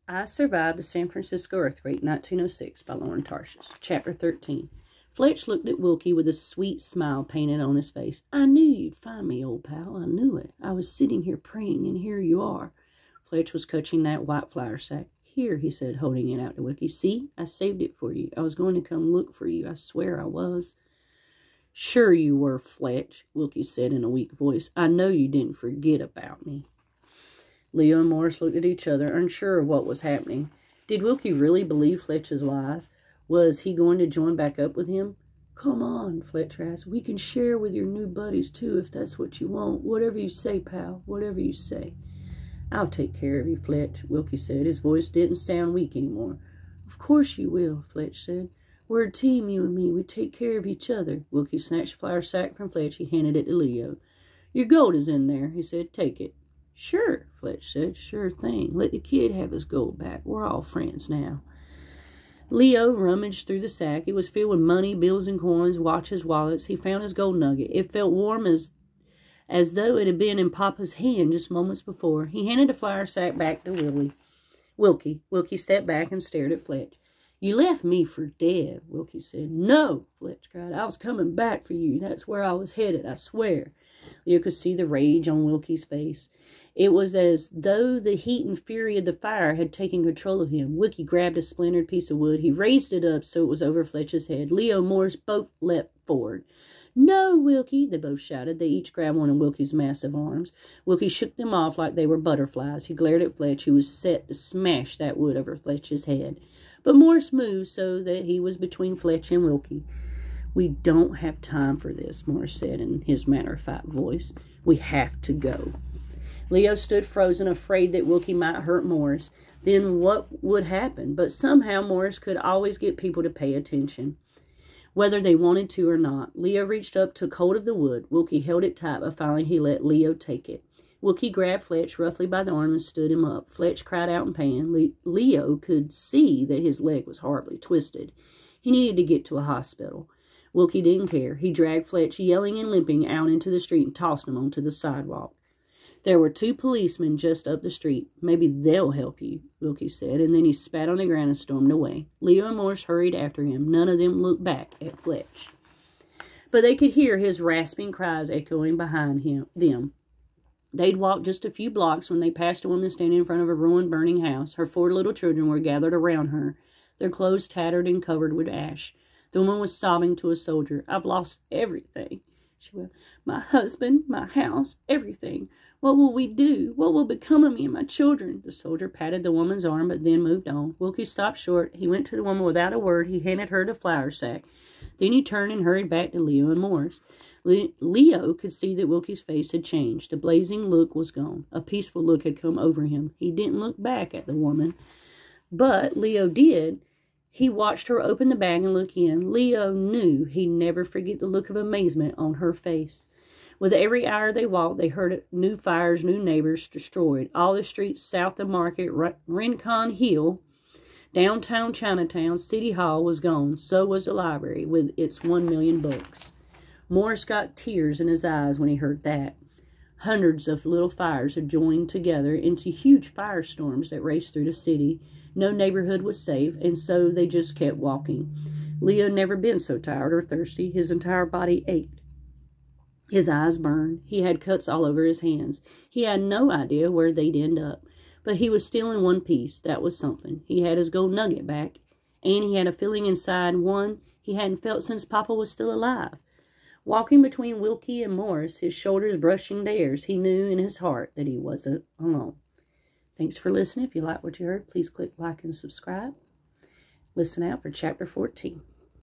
I Survived the San Francisco Earthquake, 1906, by Tarshis. Chapter 13. Fletch looked at Wilkie with a sweet smile painted on his face. I knew you'd find me, old pal. I knew it. I was sitting here praying, and here you are. Fletch was clutching that white flour sack. Here, he said, holding it out to Wilkie. See, I saved it for you. I was going to come look for you. I swear I was. Sure you were, Fletch, Wilkie said in a weak voice. I know you didn't forget about me. Leo and Morris looked at each other, unsure of what was happening. Did Wilkie really believe Fletch's lies? Was he going to join back up with him? Come on, Fletch asked. We can share with your new buddies, too, if that's what you want. Whatever you say, pal, whatever you say. I'll take care of you, Fletch, Wilkie said. His voice didn't sound weak anymore. Of course you will, Fletch said. We're a team, you and me. We take care of each other. Wilkie snatched a flour sack from Fletch. He handed it to Leo. Your gold is in there, he said. Take it. Sure, Fletch said. Sure thing. Let the kid have his gold back. We're all friends now. Leo rummaged through the sack. It was filled with money, bills and coins, watches, wallets. He found his gold nugget. It felt warm as though it had been in Papa's hand just moments before. He handed the flour sack back to Wilkie. Wilkie stepped back and stared at Fletch. You left me for dead, Wilkie said. No, Fletch cried. I was coming back for you. That's where I was headed, I swear. Leo could see the rage on Wilkie's face. It was as though the heat and fury of the fire had taken control of him. Wilkie grabbed a splintered piece of wood. He raised it up so it was over Fletch's head. Leo and Morris both leapt forward. No, Wilkie, they both shouted. They each grabbed one of Wilkie's massive arms. Wilkie shook them off like they were butterflies. He glared at Fletch, who was set to smash that wood over Fletch's head. But Morris moved so that he was between Fletch and Wilkie. We don't have time for this, Morris said in his matter-of-fact voice. We have to go. Leo stood frozen, afraid that Wilkie might hurt Morris. Then what would happen? But somehow Morris could always get people to pay attention, whether they wanted to or not. Leo reached up, took hold of the wood. Wilkie held it tight, but finally he let Leo take it. Wilkie grabbed Fletch roughly by the arm and stood him up. Fletch cried out in pain. Leo could see that his leg was horribly twisted. He needed to get to a hospital. Wilkie didn't care. He dragged Fletch, yelling and limping, out into the street and tossed him onto the sidewalk. There were 2 policemen just up the street. Maybe they'll help you, Wilkie said, and then he spat on the ground and stormed away. Leo and Morris hurried after him. None of them looked back at Fletch. But they could hear his rasping cries echoing behind them. They'd walked just a few blocks when they passed a woman standing in front of a ruined, burning house. Her 4 little children were gathered around her, their clothes tattered and covered with ash. The woman was sobbing to a soldier. I've lost everything, she wailed. My husband, my house, everything. What will we do? What will become of me and my children? The soldier patted the woman's arm, but then moved on. Wilkie stopped short. He went to the woman without a word. He handed her the flour sack. Then he turned and hurried back to Leo and Morris. Leo could see that Wilkie's face had changed. The blazing look was gone. A peaceful look had come over him. He didn't look back at the woman, but Leo did. He watched her open the bag and look in. Leo knew he'd never forget the look of amazement on her face. With every hour they walked, they heard new fires, new neighbors destroyed. All the streets south of Market, Rincon Hill, downtown Chinatown, City Hall was gone. So was the library with its 1 million books. Morris got tears in his eyes when he heard that. Hundreds of little fires had joined together into huge firestorms that raced through the city. No neighborhood was safe, and so they just kept walking. Leo had never been so tired or thirsty. His entire body ached. His eyes burned. He had cuts all over his hands. He had no idea where they'd end up. But he was still in one piece. That was something. He had his gold nugget back, and he had a feeling inside, one he hadn't felt since Papa was still alive. Walking between Wilkie and Morris, his shoulders brushing theirs, he knew in his heart that he wasn't alone. Thanks for listening. If you like what you heard, please click like and subscribe. Listen out for Chapter 14.